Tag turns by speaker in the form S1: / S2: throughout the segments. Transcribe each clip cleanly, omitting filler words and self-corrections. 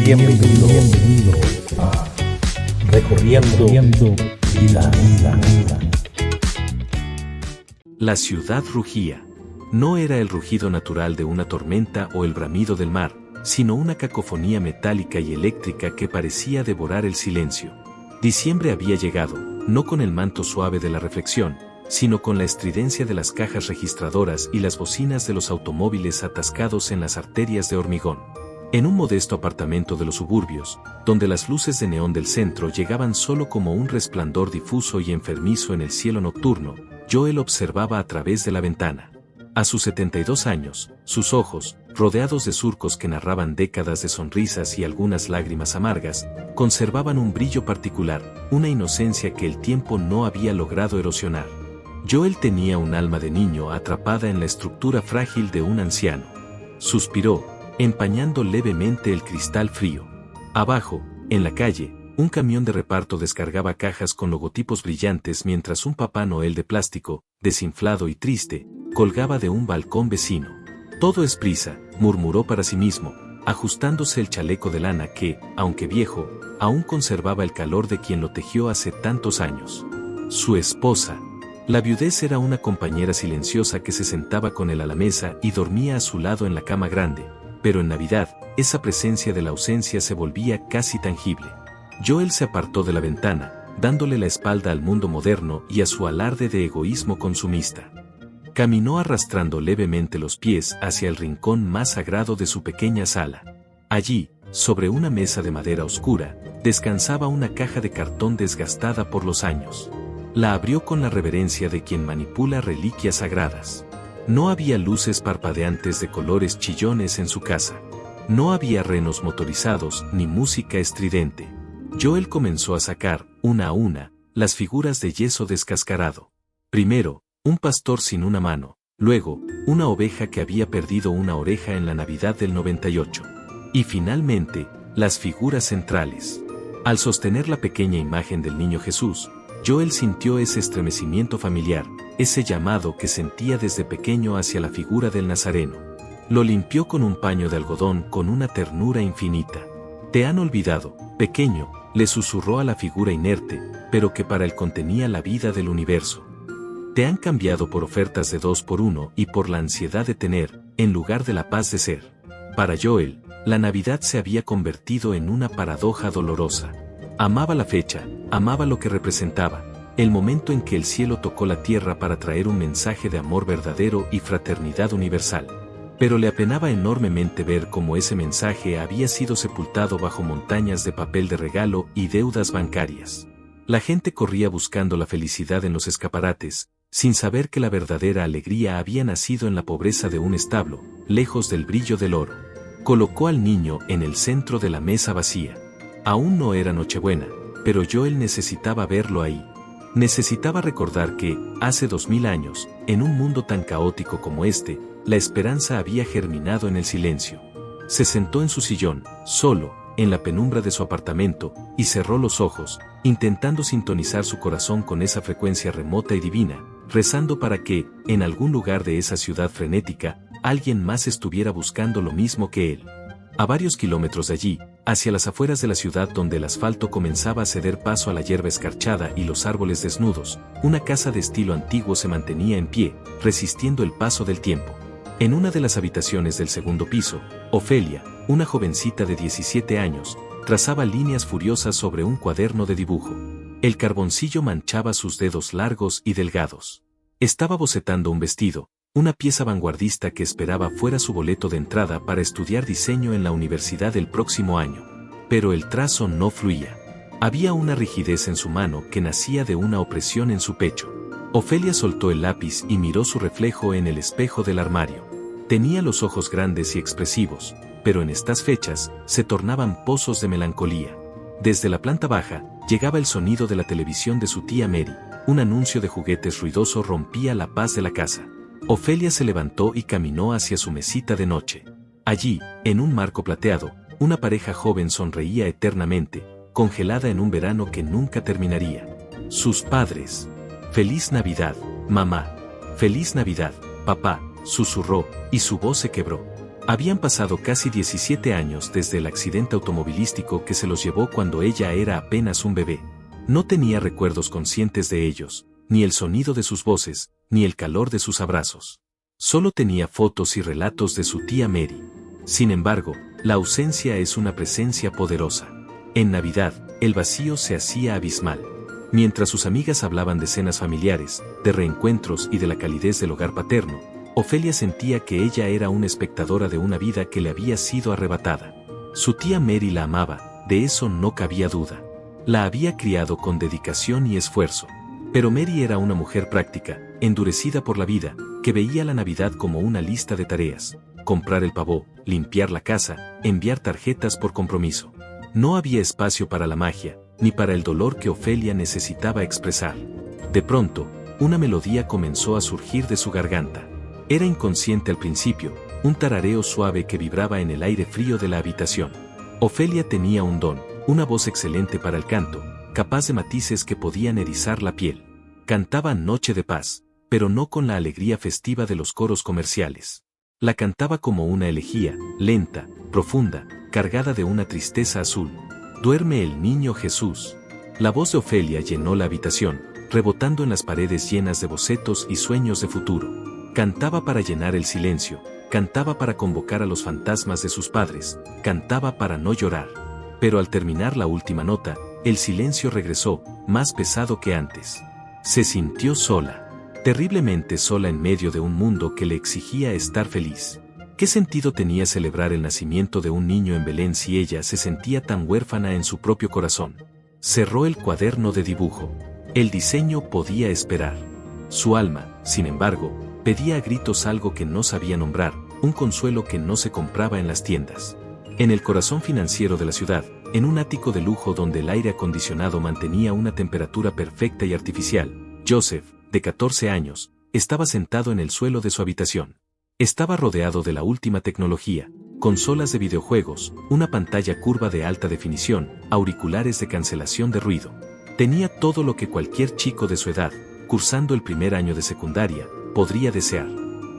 S1: Bienvenido a Recorriendo Vida.
S2: La ciudad rugía. No era el rugido natural de una tormenta o el bramido del mar, sino una cacofonía metálica y eléctrica que parecía devorar el silencio. Diciembre había llegado, no con el manto suave de la reflexión, sino con la estridencia de las cajas registradoras y las bocinas de los automóviles atascados en las arterias de hormigón. En un modesto apartamento de los suburbios, donde las luces de neón del centro llegaban solo como un resplandor difuso y enfermizo en el cielo nocturno, Joel observaba a través de la ventana. A sus 72 años, sus ojos, rodeados de surcos que narraban décadas de sonrisas y algunas lágrimas amargas, conservaban un brillo particular, una inocencia que el tiempo no había logrado erosionar. Joel tenía un alma de niño atrapada en la estructura frágil de un anciano. Suspiró, empañando levemente el cristal frío. Abajo, en la calle, un camión de reparto descargaba cajas con logotipos brillantes mientras un Papá Noel de plástico, desinflado y triste, colgaba de un balcón vecino. Todo es prisa, murmuró para sí mismo, ajustándose el chaleco de lana que, aunque viejo, aún conservaba el calor de quien lo tejió hace tantos años. Su esposa. La viudez era una compañera silenciosa que se sentaba con él a la mesa y dormía a su lado en la cama grande, pero en Navidad, esa presencia de la ausencia se volvía casi tangible. Joel se apartó de la ventana, dándole la espalda al mundo moderno y a su alarde de egoísmo consumista. Caminó arrastrando levemente los pies hacia el rincón más sagrado de su pequeña sala. Allí, sobre una mesa de madera oscura, descansaba una caja de cartón desgastada por los años. La abrió con la reverencia de quien manipula reliquias sagradas. No había luces parpadeantes de colores chillones en su casa. No había renos motorizados ni música estridente. Joel comenzó a sacar, una a una, las figuras de yeso descascarado. Primero, un pastor sin una mano, luego, una oveja que había perdido una oreja en la Navidad del 98. Y finalmente, las figuras centrales. Al sostener la pequeña imagen del niño Jesús, Joel sintió ese estremecimiento familiar, ese llamado que sentía desde pequeño hacia la figura del Nazareno. Lo limpió con un paño de algodón con una ternura infinita. «Te han olvidado, pequeño», le susurró a la figura inerte, pero que para él contenía la vida del universo. «Te han cambiado por ofertas de 2 por 1 y por la ansiedad de tener, en lugar de la paz de ser». Para Joel, la Navidad se había convertido en una paradoja dolorosa. Amaba la fecha, amaba lo que representaba, el momento en que el cielo tocó la tierra para traer un mensaje de amor verdadero y fraternidad universal. Pero le apenaba enormemente ver cómo ese mensaje había sido sepultado bajo montañas de papel de regalo y deudas bancarias. La gente corría buscando la felicidad en los escaparates, sin saber que la verdadera alegría había nacido en la pobreza de un establo, lejos del brillo del oro. Colocó al niño en el centro de la mesa vacía. Aún no era Nochebuena, pero Joel necesitaba verlo ahí. Necesitaba recordar que, hace 2000 años, en un mundo tan caótico como este, la esperanza había germinado en el silencio. Se sentó en su sillón, solo, en la penumbra de su apartamento, y cerró los ojos, intentando sintonizar su corazón con esa frecuencia remota y divina, rezando para que, en algún lugar de esa ciudad frenética, alguien más estuviera buscando lo mismo que él. A varios kilómetros de allí, hacia las afueras de la ciudad donde el asfalto comenzaba a ceder paso a la hierba escarchada y los árboles desnudos, una casa de estilo antiguo se mantenía en pie, resistiendo el paso del tiempo. En una de las habitaciones del segundo piso, Ofelia, una jovencita de 17 años, trazaba líneas furiosas sobre un cuaderno de dibujo. El carboncillo manchaba sus dedos largos y delgados. Estaba bocetando un vestido, una pieza vanguardista que esperaba fuera su boleto de entrada para estudiar diseño en la universidad el próximo año. Pero el trazo no fluía. Había una rigidez en su mano que nacía de una opresión en su pecho. Ofelia soltó el lápiz y miró su reflejo en el espejo del armario. Tenía los ojos grandes y expresivos, pero en estas fechas se tornaban pozos de melancolía. Desde la planta baja, llegaba el sonido de la televisión de su tía Mary. Un anuncio de juguetes ruidoso rompía la paz de la casa. Ofelia se levantó y caminó hacia su mesita de noche. Allí, en un marco plateado, una pareja joven sonreía eternamente, congelada en un verano que nunca terminaría. Sus padres. «Feliz Navidad, mamá». «Feliz Navidad, papá», susurró, y su voz se quebró. Habían pasado casi 17 años desde el accidente automovilístico que se los llevó cuando ella era apenas un bebé. No tenía recuerdos conscientes de ellos, ni el sonido de sus voces, ni el calor de sus abrazos. Solo tenía fotos y relatos de su tía Mary. Sin embargo, la ausencia es una presencia poderosa. En Navidad, el vacío se hacía abismal. Mientras sus amigas hablaban de cenas familiares, de reencuentros y de la calidez del hogar paterno, Ofelia sentía que ella era una espectadora de una vida que le había sido arrebatada. Su tía Mary la amaba, de eso no cabía duda. La había criado con dedicación y esfuerzo. Pero Mary era una mujer práctica, endurecida por la vida, que veía la Navidad como una lista de tareas: comprar el pavó, limpiar la casa, enviar tarjetas por compromiso. No había espacio para la magia, ni para el dolor que Ofelia necesitaba expresar. De pronto, una melodía comenzó a surgir de su garganta. Era inconsciente al principio, un tarareo suave que vibraba en el aire frío de la habitación. Ofelia tenía un don, una voz excelente para el canto, capaz de matices que podían erizar la piel. Cantaba Noche de Paz, pero no con la alegría festiva de los coros comerciales. La cantaba como una elegía, lenta, profunda, cargada de una tristeza azul. Duerme el niño Jesús. La voz de Ofelia llenó la habitación, rebotando en las paredes llenas de bocetos y sueños de futuro. Cantaba para llenar el silencio, cantaba para convocar a los fantasmas de sus padres, cantaba para no llorar. Pero al terminar la última nota, el silencio regresó, más pesado que antes. Se sintió sola, terriblemente sola en medio de un mundo que le exigía estar feliz. ¿Qué sentido tenía celebrar el nacimiento de un niño en Belén si ella se sentía tan huérfana en su propio corazón? Cerró el cuaderno de dibujo. El diseño podía esperar. Su alma, sin embargo, pedía a gritos algo que no sabía nombrar, un consuelo que no se compraba en las tiendas. En el corazón financiero de la ciudad, en un ático de lujo donde el aire acondicionado mantenía una temperatura perfecta y artificial, Joseph, de 14 años, estaba sentado en el suelo de su habitación. Estaba rodeado de la última tecnología: consolas de videojuegos, una pantalla curva de alta definición, auriculares de cancelación de ruido. Tenía todo lo que cualquier chico de su edad, cursando el primer año de secundaria, podría desear.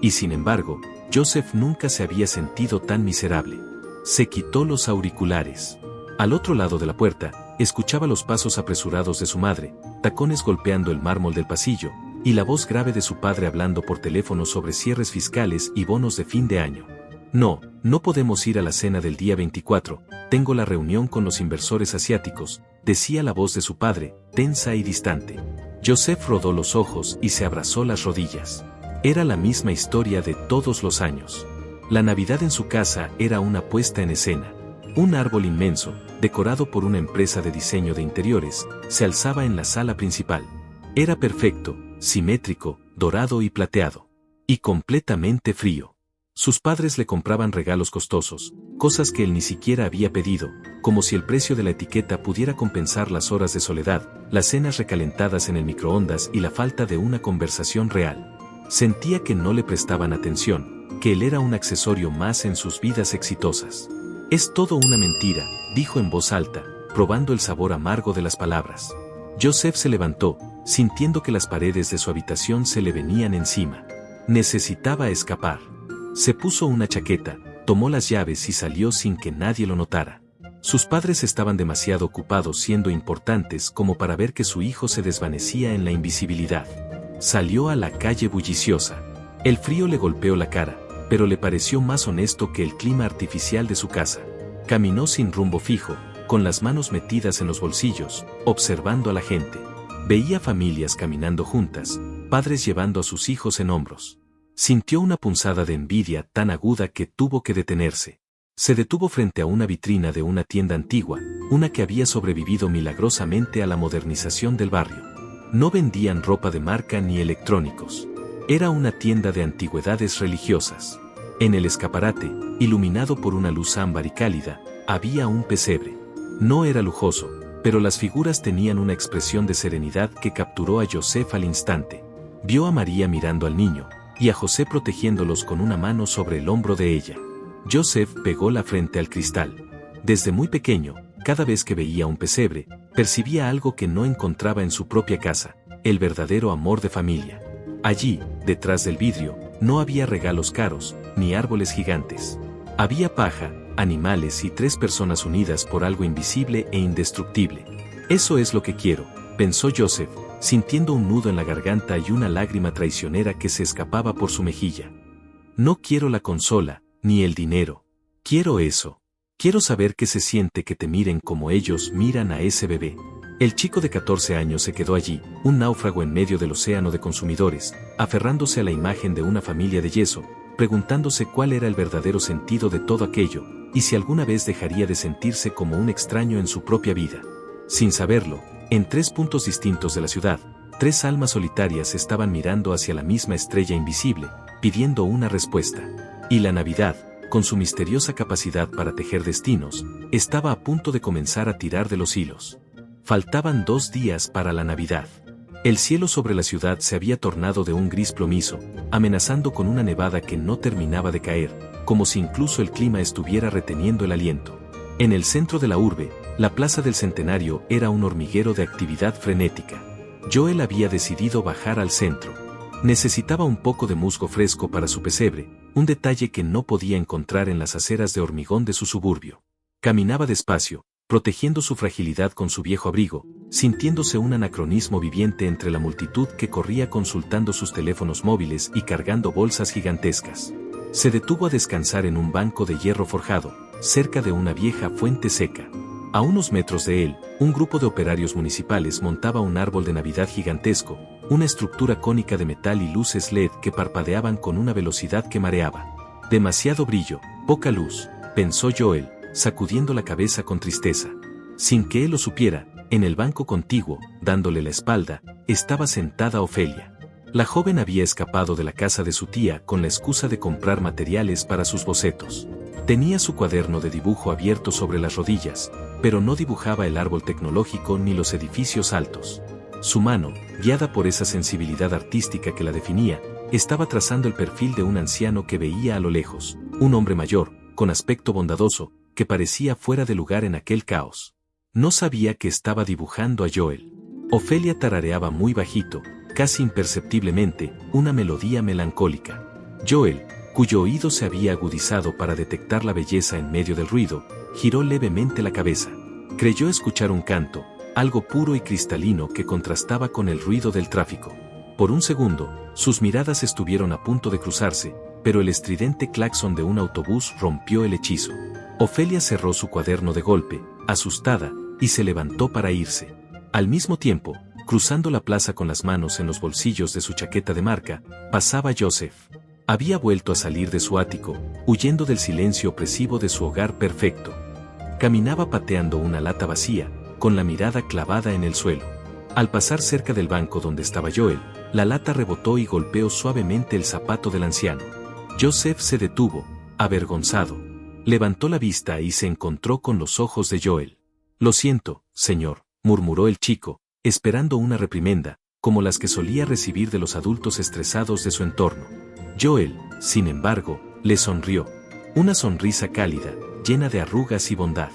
S2: Y sin embargo, Joseph nunca se había sentido tan miserable. Se quitó los auriculares. Al otro lado de la puerta, escuchaba los pasos apresurados de su madre, tacones golpeando el mármol del pasillo, y la voz grave de su padre hablando por teléfono sobre cierres fiscales y bonos de fin de año. No podemos ir a la cena del día 24, tengo la reunión con los inversores asiáticos, decía la voz de su padre, tensa y distante. Joseph rodó los ojos y se abrazó las rodillas. Era la misma historia de todos los años. La Navidad en su casa era una puesta en escena. Un árbol inmenso, decorado por una empresa de diseño de interiores, se alzaba en la sala principal. Era perfecto, simétrico, dorado y plateado. Y completamente frío. Sus padres le compraban regalos costosos, cosas que él ni siquiera había pedido, como si el precio de la etiqueta pudiera compensar las horas de soledad, las cenas recalentadas en el microondas y la falta de una conversación real. Sentía que no le prestaban atención, que él era un accesorio más en sus vidas exitosas. Es todo una mentira, dijo en voz alta, probando el sabor amargo de las palabras. Joseph se levantó, sintiendo que las paredes de su habitación se le venían encima. Necesitaba escapar. Se puso una chaqueta, tomó las llaves y salió sin que nadie lo notara. Sus padres estaban demasiado ocupados siendo importantes como para ver que su hijo se desvanecía en la invisibilidad. Salió a la calle bulliciosa. El frío le golpeó la cara, pero le pareció más honesto que el clima artificial de su casa. Caminó sin rumbo fijo, con las manos metidas en los bolsillos, observando a la gente. Veía familias caminando juntas, padres llevando a sus hijos en hombros. Sintió una punzada de envidia tan aguda que tuvo que detenerse. Se detuvo frente a una vitrina de una tienda antigua, una que había sobrevivido milagrosamente a la modernización del barrio. No vendían ropa de marca ni electrónicos. Era una tienda de antigüedades religiosas. En el escaparate, iluminado por una luz ámbar y cálida, había un pesebre. No era lujoso, pero las figuras tenían una expresión de serenidad que capturó a Joseph al instante. Vio a María mirando al niño, y a José protegiéndolos con una mano sobre el hombro de ella. Joseph pegó la frente al cristal. Desde muy pequeño, cada vez que veía un pesebre, percibía algo que no encontraba en su propia casa, el verdadero amor de familia. Allí, detrás del vidrio, no había regalos caros, ni árboles gigantes. Había paja, animales y 3 personas unidas por algo invisible e indestructible. Eso es lo que quiero, pensó Joseph, sintiendo un nudo en la garganta y una lágrima traicionera que se escapaba por su mejilla. No quiero la consola, ni el dinero. Quiero eso. Quiero saber qué se siente que te miren como ellos miran a ese bebé. El chico de 14 años se quedó allí, un náufrago en medio del océano de consumidores, aferrándose a la imagen de una familia de yeso, preguntándose cuál era el verdadero sentido de todo aquello, y si alguna vez dejaría de sentirse como un extraño en su propia vida. Sin saberlo, en 3 puntos distintos de la ciudad, 3 almas solitarias estaban mirando hacia la misma estrella invisible, pidiendo una respuesta. Y la Navidad, con su misteriosa capacidad para tejer destinos, estaba a punto de comenzar a tirar de los hilos. Faltaban 2 días para la Navidad. El cielo sobre la ciudad se había tornado de un gris plomizo, amenazando con una nevada que no terminaba de caer, como si incluso el clima estuviera reteniendo el aliento. En el centro de la urbe, la Plaza del Centenario era un hormiguero de actividad frenética. Joel había decidido bajar al centro. Necesitaba un poco de musgo fresco para su pesebre, un detalle que no podía encontrar en las aceras de hormigón de su suburbio. Caminaba despacio, protegiendo su fragilidad con su viejo abrigo, sintiéndose un anacronismo viviente entre la multitud que corría consultando sus teléfonos móviles y cargando bolsas gigantescas. Se detuvo a descansar en un banco de hierro forjado, cerca de una vieja fuente seca. A unos metros de él, un grupo de operarios municipales montaba un árbol de Navidad gigantesco, una estructura cónica de metal y luces LED que parpadeaban con una velocidad que mareaba. Demasiado brillo, poca luz, pensó Joel, sacudiendo la cabeza con tristeza. Sin que él lo supiera, en el banco contiguo, dándole la espalda, estaba sentada Ofelia. La joven había escapado de la casa de su tía con la excusa de comprar materiales para sus bocetos. Tenía su cuaderno de dibujo abierto sobre las rodillas, pero no dibujaba el árbol tecnológico ni los edificios altos. Su mano, guiada por esa sensibilidad artística que la definía, estaba trazando el perfil de un anciano que veía a lo lejos, un hombre mayor, con aspecto bondadoso, que parecía fuera de lugar en aquel caos. No sabía que estaba dibujando a Joel. Ofelia tarareaba muy bajito, casi imperceptiblemente, una melodía melancólica. Joel, cuyo oído se había agudizado para detectar la belleza en medio del ruido, giró levemente la cabeza. Creyó escuchar un canto, algo puro y cristalino que contrastaba con el ruido del tráfico. Por un segundo, sus miradas estuvieron a punto de cruzarse, pero el estridente claxon de un autobús rompió el hechizo. Ofelia cerró su cuaderno de golpe, asustada, y se levantó para irse. Al mismo tiempo, cruzando la plaza con las manos en los bolsillos de su chaqueta de marca, pasaba Joseph. Había vuelto a salir de su ático, huyendo del silencio opresivo de su hogar perfecto. Caminaba pateando una lata vacía, con la mirada clavada en el suelo. Al pasar cerca del banco donde estaba Joel, la lata rebotó y golpeó suavemente el zapato del anciano. Joseph se detuvo, avergonzado. Levantó la vista y se encontró con los ojos de Joel. «Lo siento, señor», murmuró el chico, esperando una reprimenda, como las que solía recibir de los adultos estresados de su entorno. Joel, sin embargo, le sonrió. Una sonrisa cálida, llena de arrugas y bondad.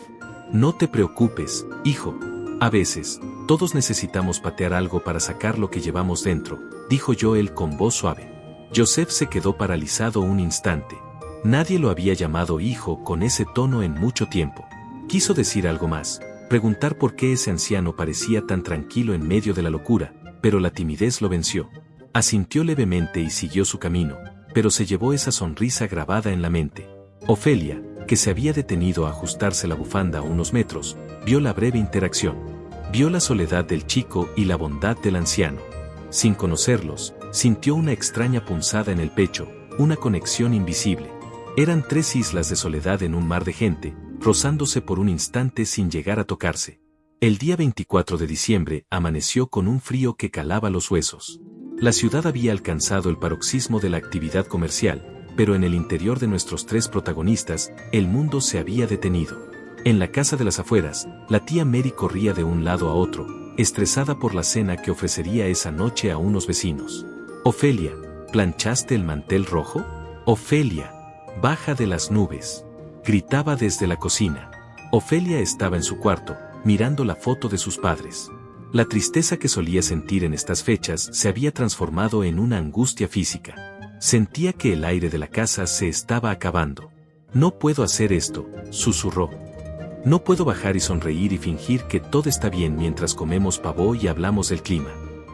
S2: «No te preocupes, hijo. A veces, todos necesitamos patear algo para sacar lo que llevamos dentro», dijo Joel con voz suave. Joseph se quedó paralizado un instante. Nadie lo había llamado hijo con ese tono en mucho tiempo. Quiso decir algo más, preguntar por qué ese anciano parecía tan tranquilo en medio de la locura, pero la timidez lo venció. Asintió levemente y siguió su camino, pero se llevó esa sonrisa grabada en la mente. Ofelia, que se había detenido a ajustarse la bufanda a unos metros, vio la breve interacción. Vio la soledad del chico y la bondad del anciano. Sin conocerlos, sintió una extraña punzada en el pecho, una conexión invisible. Eran 3 islas de soledad en un mar de gente, rozándose por un instante sin llegar a tocarse. El día 24 de diciembre amaneció con un frío que calaba los huesos. La ciudad había alcanzado el paroxismo de la actividad comercial, pero en el interior de nuestros 3 protagonistas, el mundo se había detenido. En la casa de las afueras, la tía Mary corría de un lado a otro, estresada por la cena que ofrecería esa noche a unos vecinos. «Ofelia, ¿planchaste el mantel rojo? Ofelia, baja de las nubes», gritaba desde la cocina. Ofelia estaba en su cuarto, mirando la foto de sus padres. La tristeza que solía sentir en estas fechas se había transformado en una angustia física. Sentía que el aire de la casa se estaba acabando. No puedo hacer esto, susurró. No puedo bajar y sonreír y fingir que todo está bien mientras comemos pavó y hablamos del clima.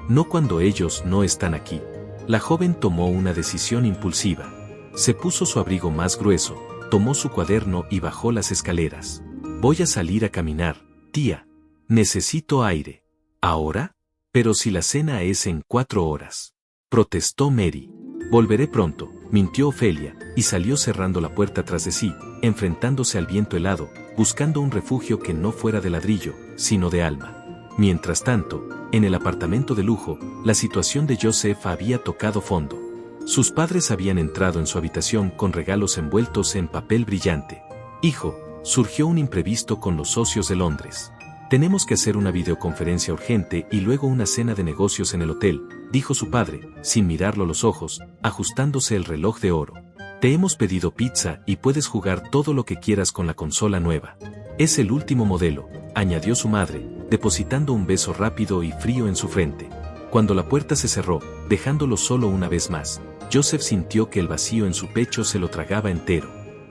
S2: No cuando ellos no están aquí. La joven tomó una decisión impulsiva. Se puso su abrigo más grueso, tomó su cuaderno y bajó las escaleras. Voy a salir a caminar, tía. Necesito aire. ¿Ahora? Pero si la cena es en 4 horas. Protestó Mary. Volveré pronto, mintió Ofelia, y salió cerrando la puerta tras de sí, enfrentándose al viento helado, buscando un refugio que no fuera de ladrillo, sino de alma. Mientras tanto, en el apartamento de lujo, la situación de Joseph había tocado fondo. Sus padres habían entrado en su habitación con regalos envueltos en papel brillante. Hijo, surgió un imprevisto con los socios de Londres. Tenemos que hacer una videoconferencia urgente y luego una cena de negocios en el hotel, dijo su padre, sin mirarlo a los ojos, ajustándose el reloj de oro. Te hemos pedido pizza y puedes jugar todo lo que quieras con la consola nueva. Es el último modelo, añadió su madre, depositando un beso rápido y frío en su frente. Cuando la puerta se cerró, dejándolo solo una vez más, Joseph sintió que el vacío en su pecho se lo tragaba entero.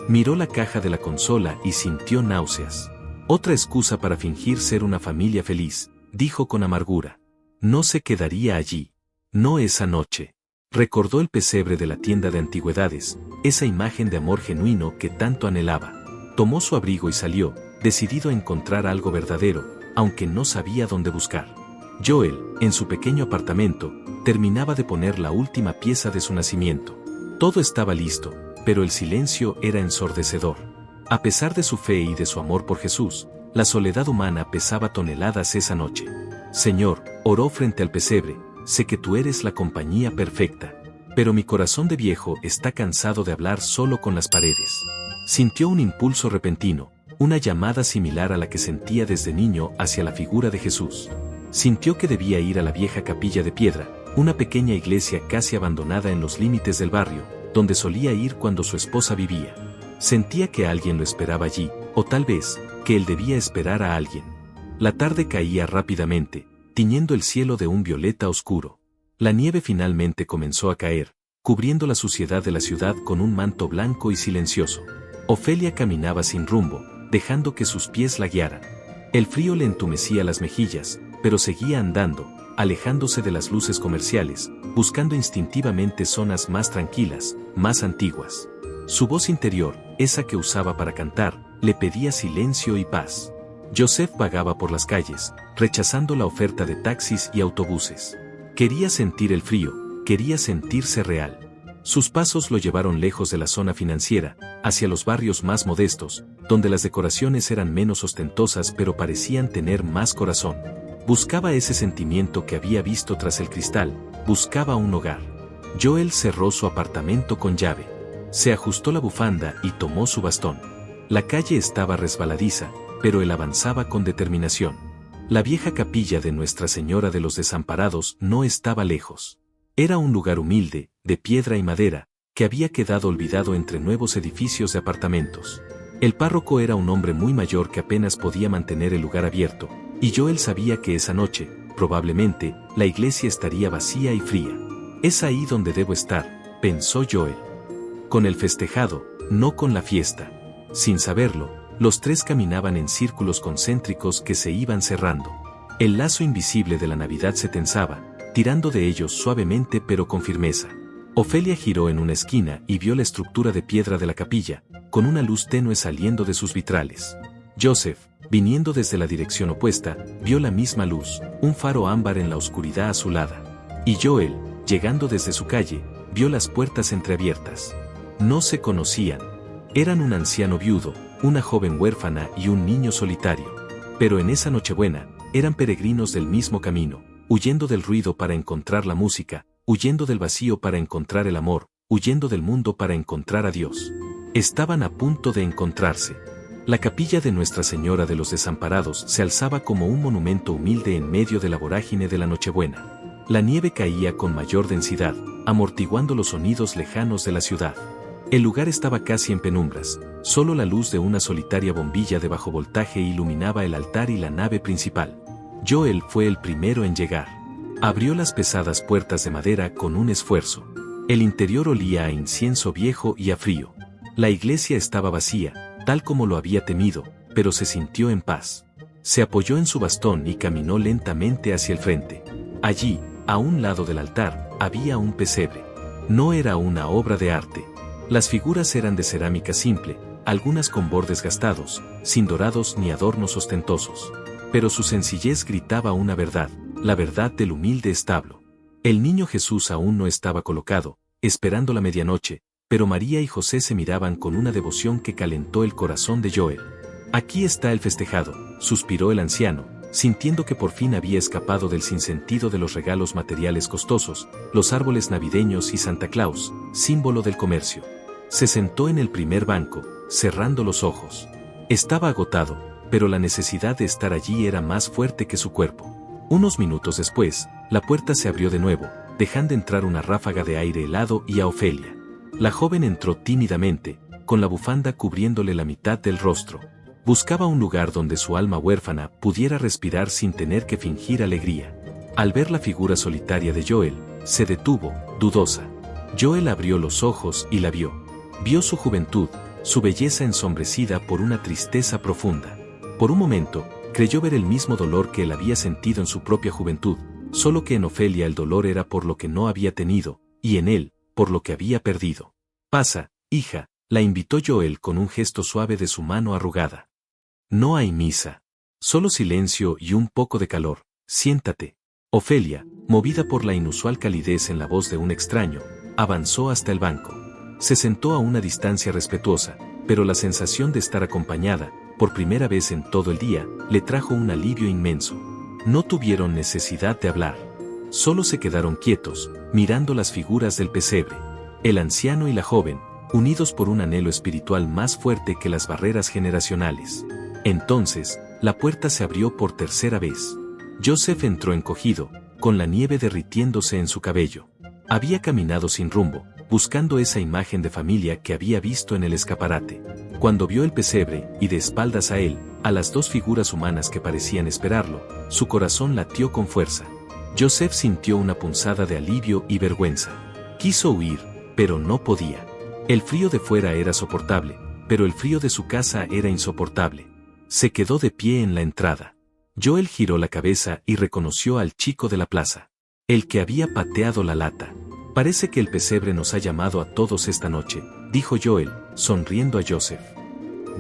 S2: Miró la caja de la consola y sintió náuseas. Otra excusa para fingir ser una familia feliz, dijo con amargura. No se quedaría allí. No esa noche. Recordó el pesebre de la tienda de antigüedades, esa imagen de amor genuino que tanto anhelaba. Tomó su abrigo y salió, decidido a encontrar algo verdadero, aunque no sabía dónde buscar. Joel, en su pequeño apartamento, terminaba de poner la última pieza de su nacimiento. Todo estaba listo, pero el silencio era ensordecedor. A pesar de su fe y de su amor por Jesús, la soledad humana pesaba toneladas esa noche. Señor, oró frente al pesebre, sé que tú eres la compañía perfecta. Pero mi corazón de viejo está cansado de hablar solo con las paredes. Sintió un impulso repentino, una llamada similar a la que sentía desde niño hacia la figura de Jesús. Sintió que debía ir a la vieja capilla de piedra, una pequeña iglesia casi abandonada en los límites del barrio, donde solía ir cuando su esposa vivía. Sentía que alguien lo esperaba allí, o tal vez, que él debía esperar a alguien. La tarde caía rápidamente, tiñendo el cielo de un violeta oscuro. La nieve finalmente comenzó a caer, cubriendo la suciedad de la ciudad con un manto blanco y silencioso. Ofelia caminaba sin rumbo, dejando que sus pies la guiaran. El frío le entumecía las mejillas, pero seguía andando, alejándose de las luces comerciales, buscando instintivamente zonas más tranquilas, más antiguas. Su voz interior, esa que usaba para cantar, le pedía silencio y paz. Joseph vagaba por las calles, rechazando la oferta de taxis y autobuses. Quería sentir el frío, quería sentirse real. Sus pasos lo llevaron lejos de la zona financiera, hacia los barrios más modestos, donde las decoraciones eran menos ostentosas pero parecían tener más corazón. Buscaba ese sentimiento que había visto tras el cristal, buscaba un hogar. Joel cerró su apartamento con llave. Se ajustó la bufanda y tomó su bastón. La calle estaba resbaladiza, pero él avanzaba con determinación. La vieja capilla de Nuestra Señora de los Desamparados no estaba lejos. Era un lugar humilde, de piedra y madera, que había quedado olvidado entre nuevos edificios de apartamentos. El párroco era un hombre muy mayor que apenas podía mantener el lugar abierto, y Joel sabía que esa noche, probablemente, la iglesia estaría vacía y fría. Es ahí donde debo estar, pensó Joel. Con el festejado, no con la fiesta. Sin saberlo, los tres caminaban en círculos concéntricos que se iban cerrando. El lazo invisible de la Navidad se tensaba, tirando de ellos suavemente pero con firmeza. Ofelia giró en una esquina y vio la estructura de piedra de la capilla, con una luz tenue saliendo de sus vitrales. Joseph, viniendo desde la dirección opuesta, vio la misma luz, un faro ámbar en la oscuridad azulada. Y Joel, llegando desde su calle, vio las puertas entreabiertas. No se conocían. Eran un anciano viudo, una joven huérfana y un niño solitario. Pero en esa Nochebuena, eran peregrinos del mismo camino, huyendo del ruido para encontrar la música, huyendo del vacío para encontrar el amor, huyendo del mundo para encontrar a Dios. Estaban a punto de encontrarse. La capilla de Nuestra Señora de los Desamparados se alzaba como un monumento humilde en medio de la vorágine de la Nochebuena. La nieve caía con mayor densidad, amortiguando los sonidos lejanos de la ciudad. El lugar estaba casi en penumbras, solo la luz de una solitaria bombilla de bajo voltaje iluminaba el altar y la nave principal. Joel fue el primero en llegar. Abrió las pesadas puertas de madera con un esfuerzo. El interior olía a incienso viejo y a frío. La iglesia estaba vacía, tal como lo había temido, pero se sintió en paz. Se apoyó en su bastón y caminó lentamente hacia el frente. Allí, a un lado del altar, había un pesebre. No era una obra de arte. Las figuras eran de cerámica simple, algunas con bordes gastados, sin dorados ni adornos ostentosos. Pero su sencillez gritaba una verdad, la verdad del humilde establo. El niño Jesús aún no estaba colocado, esperando la medianoche, pero María y José se miraban con una devoción que calentó el corazón de Joel. Aquí está el festejado, suspiró el anciano, sintiendo que por fin había escapado del sinsentido de los regalos materiales costosos, los árboles navideños y Santa Claus, símbolo del comercio. Se sentó en el primer banco, cerrando los ojos. Estaba agotado, pero la necesidad de estar allí era más fuerte que su cuerpo. Unos minutos después, la puerta se abrió de nuevo, dejando entrar una ráfaga de aire helado y a Ofelia. La joven entró tímidamente, con la bufanda cubriéndole la mitad del rostro. Buscaba un lugar donde su alma huérfana pudiera respirar sin tener que fingir alegría. Al ver la figura solitaria de Joel, se detuvo, dudosa. Joel abrió los ojos y la vio. Vio su juventud, su belleza ensombrecida por una tristeza profunda. Por un momento, creyó ver el mismo dolor que él había sentido en su propia juventud, solo que en Ofelia el dolor era por lo que no había tenido, y en él, por lo que había perdido. «Pasa, hija», la invitó Joel con un gesto suave de su mano arrugada. «No hay misa. Solo silencio y un poco de calor. Siéntate». Ofelia, movida por la inusual calidez en la voz de un extraño, avanzó hasta el banco. Se sentó a una distancia respetuosa, pero la sensación de estar acompañada, por primera vez en todo el día, le trajo un alivio inmenso. No tuvieron necesidad de hablar. Solo se quedaron quietos, mirando las figuras del pesebre. El anciano y la joven, unidos por un anhelo espiritual más fuerte que las barreras generacionales. Entonces, la puerta se abrió por tercera vez. Joseph entró encogido, con la nieve derritiéndose en su cabello. Había caminado sin rumbo, buscando esa imagen de familia que había visto en el escaparate. Cuando vio el pesebre, y de espaldas a él, a las dos figuras humanas que parecían esperarlo, su corazón latió con fuerza. Joseph sintió una punzada de alivio y vergüenza. Quiso huir, pero no podía. El frío de fuera era soportable, pero el frío de su casa era insoportable. Se quedó de pie en la entrada. Joel giró la cabeza y reconoció al chico de la plaza. El que había pateado la lata. «Parece que el pesebre nos ha llamado a todos esta noche», dijo Joel, sonriendo a Joseph.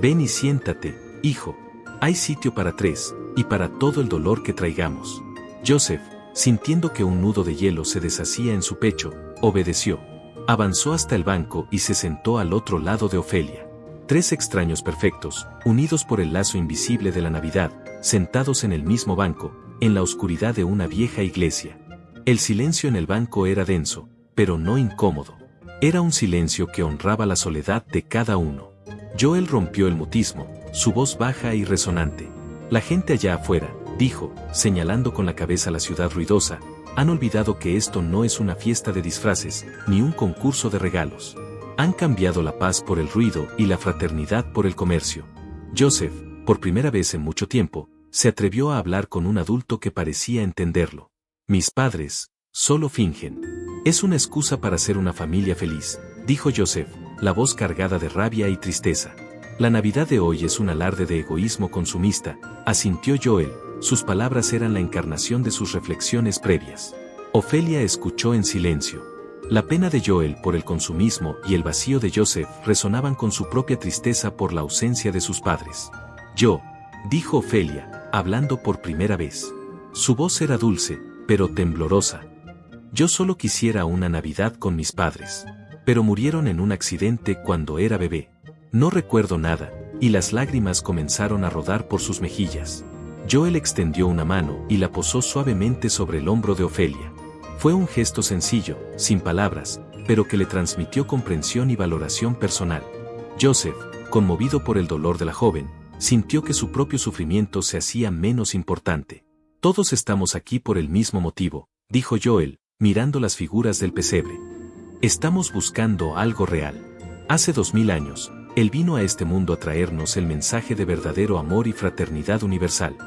S2: «Ven y siéntate, hijo. Hay sitio para tres, y para todo el dolor que traigamos». Joseph, sintiendo que un nudo de hielo se deshacía en su pecho, obedeció. Avanzó hasta el banco y se sentó al otro lado de Ofelia. Tres extraños perfectos, unidos por el lazo invisible de la Navidad, sentados en el mismo banco, en la oscuridad de una vieja iglesia. El silencio en el banco era denso, pero no incómodo. Era un silencio que honraba la soledad de cada uno. Joel rompió el mutismo, su voz baja y resonante. «La gente allá afuera», dijo, señalando con la cabeza la ciudad ruidosa, «han olvidado que esto no es una fiesta de disfraces, ni un concurso de regalos. Han cambiado la paz por el ruido y la fraternidad por el comercio». Joseph, por primera vez en mucho tiempo, se atrevió a hablar con un adulto que parecía entenderlo. «Mis padres, solo fingen. Es una excusa para ser una familia feliz», dijo Joseph, la voz cargada de rabia y tristeza. «La Navidad de hoy es un alarde de egoísmo consumista», asintió Joel, sus palabras eran la encarnación de sus reflexiones previas. Ofelia escuchó en silencio. La pena de Joel por el consumismo y el vacío de Joseph resonaban con su propia tristeza por la ausencia de sus padres. «Yo», dijo Ofelia, hablando por primera vez. Su voz era dulce, pero temblorosa. «Yo solo quisiera una Navidad con mis padres. Pero murieron en un accidente cuando era bebé. No recuerdo nada», y las lágrimas comenzaron a rodar por sus mejillas. Joel extendió una mano y la posó suavemente sobre el hombro de Ofelia. Fue un gesto sencillo, sin palabras, pero que le transmitió comprensión y valoración personal. Joseph, conmovido por el dolor de la joven, sintió que su propio sufrimiento se hacía menos importante. «Todos estamos aquí por el mismo motivo», dijo Joel, mirando las figuras del pesebre. «Estamos buscando algo real. Hace 2000 años, Él vino a este mundo a traernos el mensaje de verdadero amor y fraternidad universal.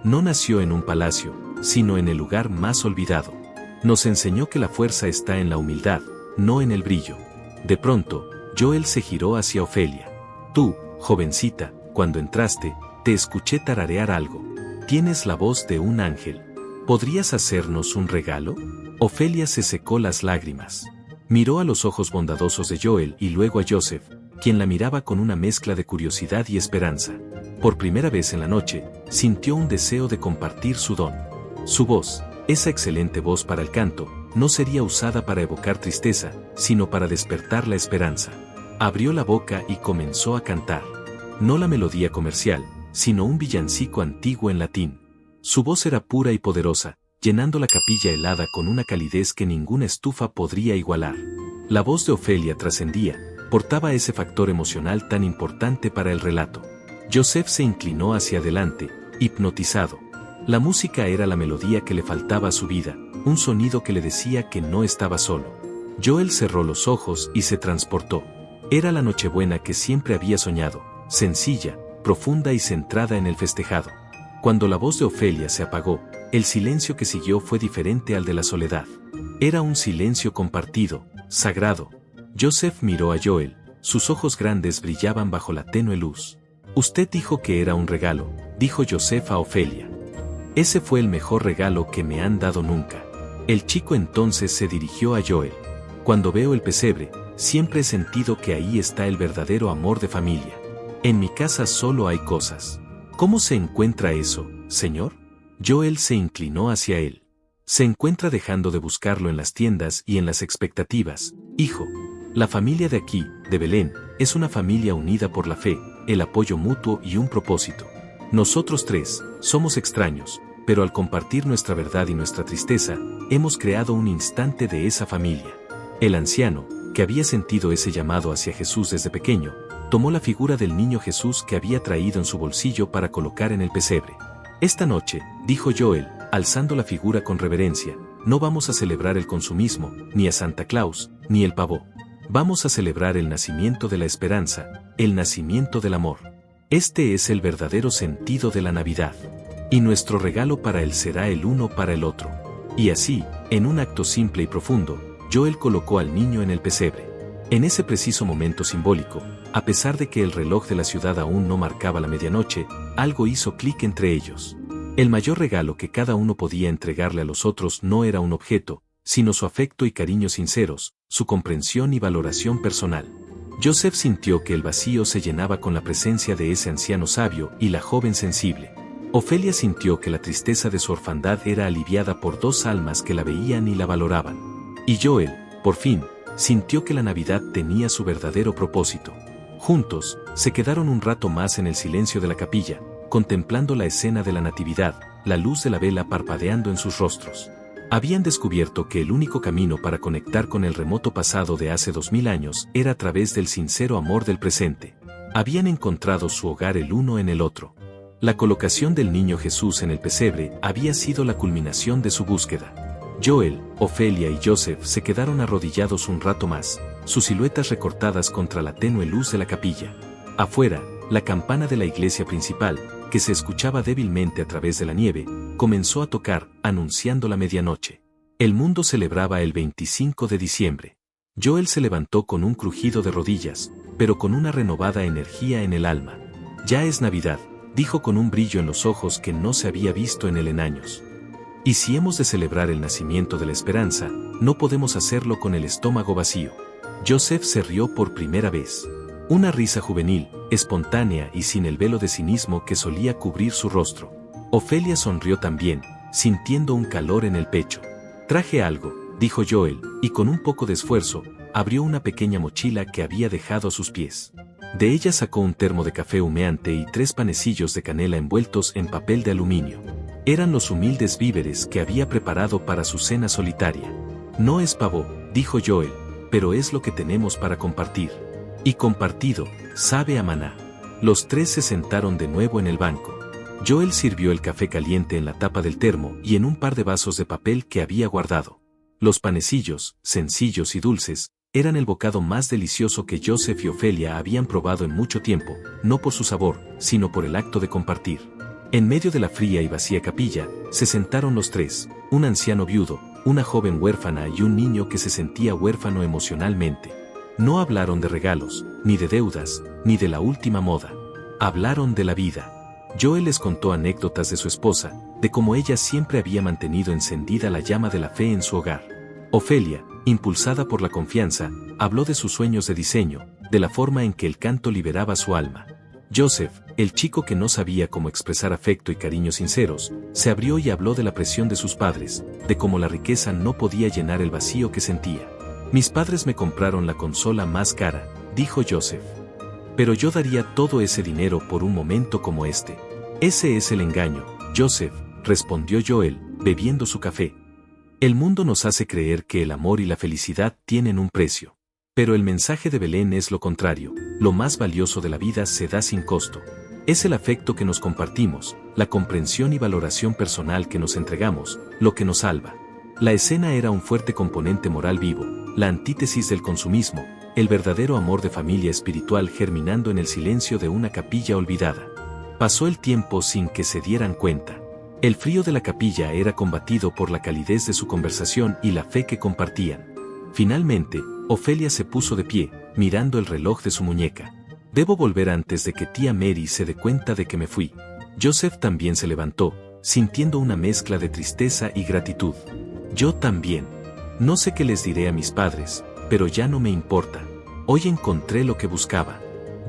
S2: No nació en un palacio, sino en el lugar más olvidado. Nos enseñó que la fuerza está en la humildad, no en el brillo. De pronto, Joel se giró hacia Ofelia. Tú, jovencita, cuando entraste, te escuché tararear algo. Tienes la voz de un ángel. ¿Podrías hacernos un regalo? Ofelia se secó las lágrimas. Miró a los ojos bondadosos de Joel y luego a Joseph, quien la miraba con una mezcla de curiosidad y esperanza. Por primera vez en la noche, sintió un deseo de compartir su don. Su voz, esa excelente voz para el canto, no sería usada para evocar tristeza, sino para despertar la esperanza. Abrió la boca y comenzó a cantar. No la melodía comercial, sino un villancico antiguo en latín. Su voz era pura y poderosa, llenando la capilla helada con una calidez que ninguna estufa podría igualar. La voz de Ofelia trascendía, portaba ese factor emocional tan importante para el relato. Joseph se inclinó hacia adelante, hipnotizado. La música era la melodía que le faltaba a su vida, un sonido que le decía que no estaba solo. Joel cerró los ojos y se transportó. Era la Nochebuena que siempre había soñado, sencilla, profunda y centrada en el festejado. Cuando la voz de Ofelia se apagó, el silencio que siguió fue diferente al de la soledad. Era un silencio compartido, sagrado. Joseph miró a Joel, sus ojos grandes brillaban bajo la tenue luz. Usted dijo que era un regalo, dijo Joseph a Ofelia. Ese fue el mejor regalo que me han dado nunca. El chico entonces se dirigió a Joel. Cuando veo el pesebre, siempre he sentido que ahí está el verdadero amor de familia. En mi casa solo hay cosas. ¿Cómo se encuentra eso, señor? Joel se inclinó hacia él. Se encuentra dejando de buscarlo en las tiendas y en las expectativas, hijo. La familia de aquí, de Belén, es una familia unida por la fe, el apoyo mutuo y un propósito. Nosotros tres, somos extraños, pero al compartir nuestra verdad y nuestra tristeza, hemos creado un instante de esa familia. El anciano, que había sentido ese llamado hacia Jesús desde pequeño, tomó la figura del niño Jesús que había traído en su bolsillo para colocar en el pesebre. Esta noche, dijo Joel, alzando la figura con reverencia, no vamos a celebrar el consumismo, ni a Santa Claus, ni el pavó. Vamos a celebrar el nacimiento de la esperanza, el nacimiento del amor. Este es el verdadero sentido de la Navidad. Y nuestro regalo para él será el uno para el otro. Y así, en un acto simple y profundo, Joel colocó al niño en el pesebre. En ese preciso momento simbólico, a pesar de que el reloj de la ciudad aún no marcaba la medianoche, algo hizo clic entre ellos. El mayor regalo que cada uno podía entregarle a los otros no era un objeto, sino su afecto y cariño sinceros, su comprensión y valoración personal. Joseph sintió que el vacío se llenaba con la presencia de ese anciano sabio y la joven sensible. Ofelia sintió que la tristeza de su orfandad era aliviada por dos almas que la veían y la valoraban. Y Joel, por fin, sintió que la Navidad tenía su verdadero propósito. Juntos, se quedaron un rato más en el silencio de la capilla, contemplando la escena de la Natividad, la luz de la vela parpadeando en sus rostros. Habían descubierto que el único camino para conectar con el remoto pasado de hace 2000 años era a través del sincero amor del presente. Habían encontrado su hogar el uno en el otro. La colocación del niño Jesús en el pesebre había sido la culminación de su búsqueda. Joel, Ofelia y Joseph se quedaron arrodillados un rato más, sus siluetas recortadas contra la tenue luz de la capilla. Afuera, la campana de la iglesia principal, que se escuchaba débilmente a través de la nieve, comenzó a tocar, anunciando la medianoche. El mundo celebraba el 25 de diciembre. Joel se levantó con un crujido de rodillas, pero con una renovada energía en el alma. Ya es Navidad, dijo con un brillo en los ojos que no se había visto en él en años. Y si hemos de celebrar el nacimiento de la esperanza, no podemos hacerlo con el estómago vacío. Joseph se rió por primera vez. Una risa juvenil, espontánea y sin el velo de cinismo que solía cubrir su rostro. Ofelia sonrió también, sintiendo un calor en el pecho. Traje algo, dijo Joel, y con un poco de esfuerzo, abrió una pequeña mochila que había dejado a sus pies. De ella sacó un termo de café humeante y 3 panecillos de canela envueltos en papel de aluminio. Eran los humildes víveres que había preparado para su cena solitaria. No es pavó, dijo Joel, pero es lo que tenemos para compartir. Y compartido, sabe a maná. Los tres se sentaron de nuevo en el banco. Joel sirvió el café caliente en la tapa del termo y en un par de vasos de papel que había guardado. Los panecillos, sencillos y dulces, eran el bocado más delicioso que Joseph y Ofelia habían probado en mucho tiempo, no por su sabor, sino por el acto de compartir. En medio de la fría y vacía capilla, se sentaron los tres, un anciano viudo, una joven huérfana y un niño que se sentía huérfano emocionalmente. No hablaron de regalos, ni de deudas, ni de la última moda. Hablaron de la vida. Joel les contó anécdotas de su esposa, de cómo ella siempre había mantenido encendida la llama de la fe en su hogar. Ofelia, impulsada por la confianza, habló de sus sueños de diseño, de la forma en que el canto liberaba su alma. Joseph, el chico que no sabía cómo expresar afecto y cariños sinceros, se abrió y habló de la presión de sus padres, de cómo la riqueza no podía llenar el vacío que sentía. Mis padres me compraron la consola más cara, dijo Joseph. Pero yo daría todo ese dinero por un momento como este. Ese es el engaño, Joseph, respondió Joel, bebiendo su café. El mundo nos hace creer que el amor y la felicidad tienen un precio. Pero el mensaje de Belén es lo contrario, lo más valioso de la vida se da sin costo. Es el afecto que nos compartimos, la comprensión y valoración personal que nos entregamos, lo que nos salva. La escena era un fuerte componente moral vivo, la antítesis del consumismo, el verdadero amor de familia espiritual germinando en el silencio de una capilla olvidada. Pasó el tiempo sin que se dieran cuenta. El frío de la capilla era combatido por la calidez de su conversación y la fe que compartían. Finalmente, Ofelia se puso de pie, mirando el reloj de su muñeca. Debo volver antes de que tía Mary se dé cuenta de que me fui. Joseph también se levantó, sintiendo una mezcla de tristeza y gratitud. Yo también. No sé qué les diré a mis padres, pero ya no me importa. Hoy encontré lo que buscaba.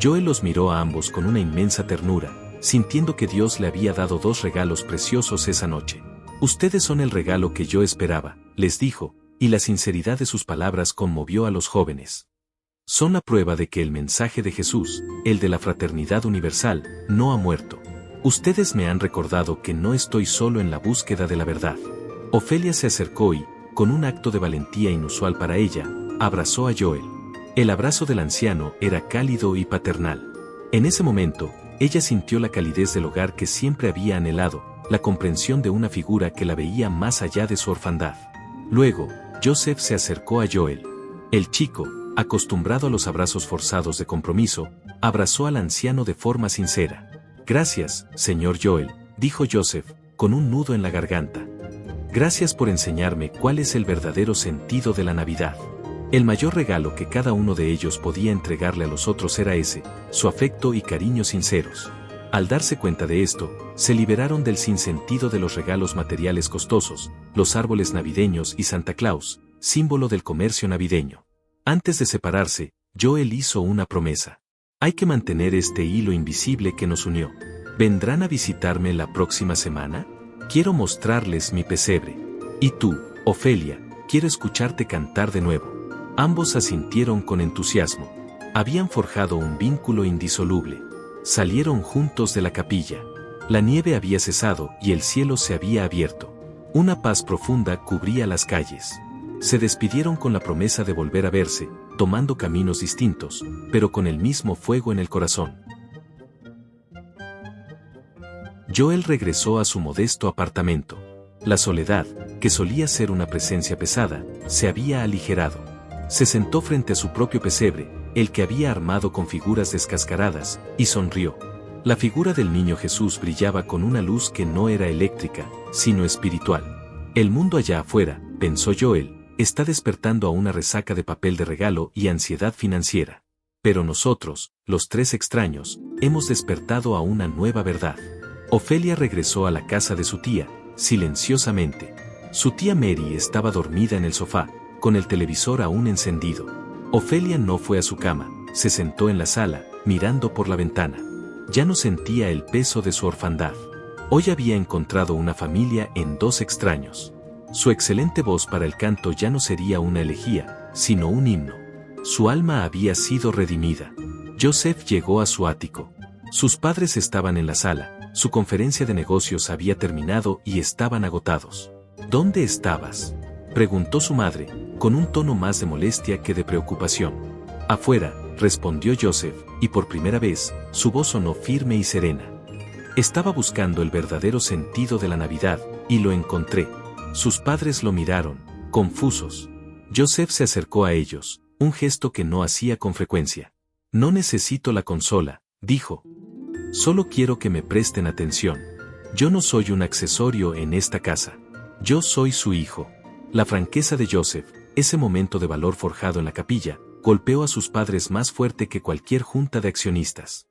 S2: Joel los miró a ambos con una inmensa ternura, sintiendo que Dios le había dado dos regalos preciosos esa noche. Ustedes son el regalo que yo esperaba, les dijo, y la sinceridad de sus palabras conmovió a los jóvenes. Son la prueba de que el mensaje de Jesús, el de la fraternidad universal, no ha muerto. Ustedes me han recordado que no estoy solo en la búsqueda de la verdad. Ofelia se acercó y, con un acto de valentía inusual para ella, abrazó a Joel. El abrazo del anciano era cálido y paternal. En ese momento, ella sintió la calidez del hogar que siempre había anhelado, la comprensión de una figura que la veía más allá de su orfandad. Luego, Joseph se acercó a Joel. El chico, acostumbrado a los abrazos forzados de compromiso, abrazó al anciano de forma sincera. Gracias, señor Joel, dijo Joseph, con un nudo en la garganta. Gracias por enseñarme cuál es el verdadero sentido de la Navidad. El mayor regalo que cada uno de ellos podía entregarle a los otros era ese, su afecto y cariño sinceros. Al darse cuenta de esto, se liberaron del sinsentido de los regalos materiales costosos, los árboles navideños y Santa Claus, símbolo del comercio navideño. Antes de separarse, Joel hizo una promesa. Hay que mantener este hilo invisible que nos unió. ¿Vendrán a visitarme la próxima semana? Quiero mostrarles mi pesebre. Y tú, Ofelia, quiero escucharte cantar de nuevo. Ambos asintieron con entusiasmo. Habían forjado un vínculo indisoluble. Salieron juntos de la capilla. La nieve había cesado y el cielo se había abierto. Una paz profunda cubría las calles. Se despidieron con la promesa de volver a verse, tomando caminos distintos, pero con el mismo fuego en el corazón. Joel regresó a su modesto apartamento. La soledad, que solía ser una presencia pesada, se había aligerado. Se sentó frente a su propio pesebre, el que había armado con figuras descascaradas, y sonrió. La figura del niño Jesús brillaba con una luz que no era eléctrica, sino espiritual. El mundo allá afuera, pensó Joel, está despertando a una resaca de papel de regalo y ansiedad financiera. Pero nosotros, los tres extraños, hemos despertado a una nueva verdad. Ofelia regresó a la casa de su tía, silenciosamente. Su tía Mary estaba dormida en el sofá, con el televisor aún encendido. Ofelia no fue a su cama, se sentó en la sala, mirando por la ventana. Ya no sentía el peso de su orfandad. Hoy había encontrado una familia en dos extraños. Su excelente voz para el canto ya no sería una elegía, sino un himno. Su alma había sido redimida. Joseph llegó a su ático. Sus padres estaban en la sala, su conferencia de negocios había terminado y estaban agotados. ¿Dónde estabas?, preguntó su madre, con un tono más de molestia que de preocupación. Afuera, respondió Joseph, y por primera vez, su voz sonó firme y serena. Estaba buscando el verdadero sentido de la Navidad, y lo encontré. Sus padres lo miraron, confusos. Joseph se acercó a ellos, un gesto que no hacía con frecuencia. No necesito la consola, dijo. Solo quiero que me presten atención. Yo no soy un accesorio en esta casa. Yo soy su hijo. La franqueza de Joseph, ese momento de valor forjado en la capilla, golpeó a sus padres más fuerte que cualquier junta de accionistas.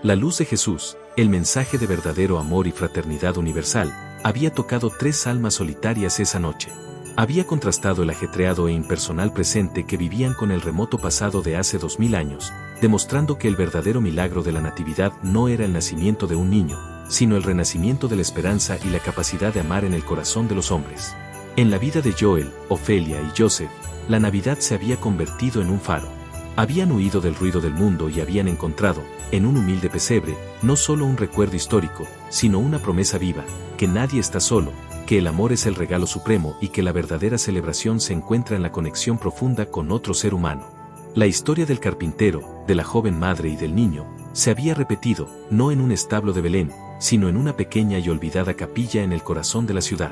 S2: La luz de Jesús, el mensaje de verdadero amor y fraternidad universal, había tocado 3 almas solitarias esa noche. Había contrastado el ajetreado e impersonal presente que vivían con el remoto pasado de hace 2000 años, demostrando que el verdadero milagro de la Natividad no era el nacimiento de un niño, sino el renacimiento de la esperanza y la capacidad de amar en el corazón de los hombres. En la vida de Joel, Ofelia y Joseph, la Navidad se había convertido en un faro. Habían huido del ruido del mundo y habían encontrado, en un humilde pesebre, no solo un recuerdo histórico, sino una promesa viva, que nadie está solo, que el amor es el regalo supremo y que la verdadera celebración se encuentra en la conexión profunda con otro ser humano. La historia del carpintero, de la joven madre y del niño, se había repetido, no en un establo de Belén, sino en una pequeña y olvidada capilla en el corazón de la ciudad.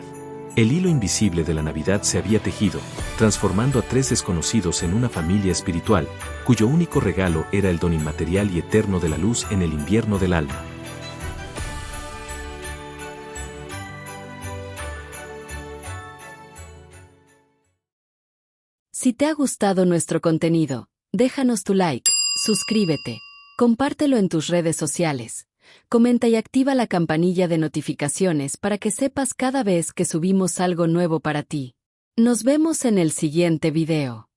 S2: El hilo invisible de la Navidad se había tejido, transformando a 3 desconocidos en una familia espiritual, cuyo único regalo era el don inmaterial y eterno de la luz en el invierno del alma.
S3: Si te ha gustado nuestro contenido, déjanos tu like, suscríbete, compártelo en tus redes sociales, comenta y activa la campanilla de notificaciones para que sepas cada vez que subimos algo nuevo para ti. Nos vemos en el siguiente video.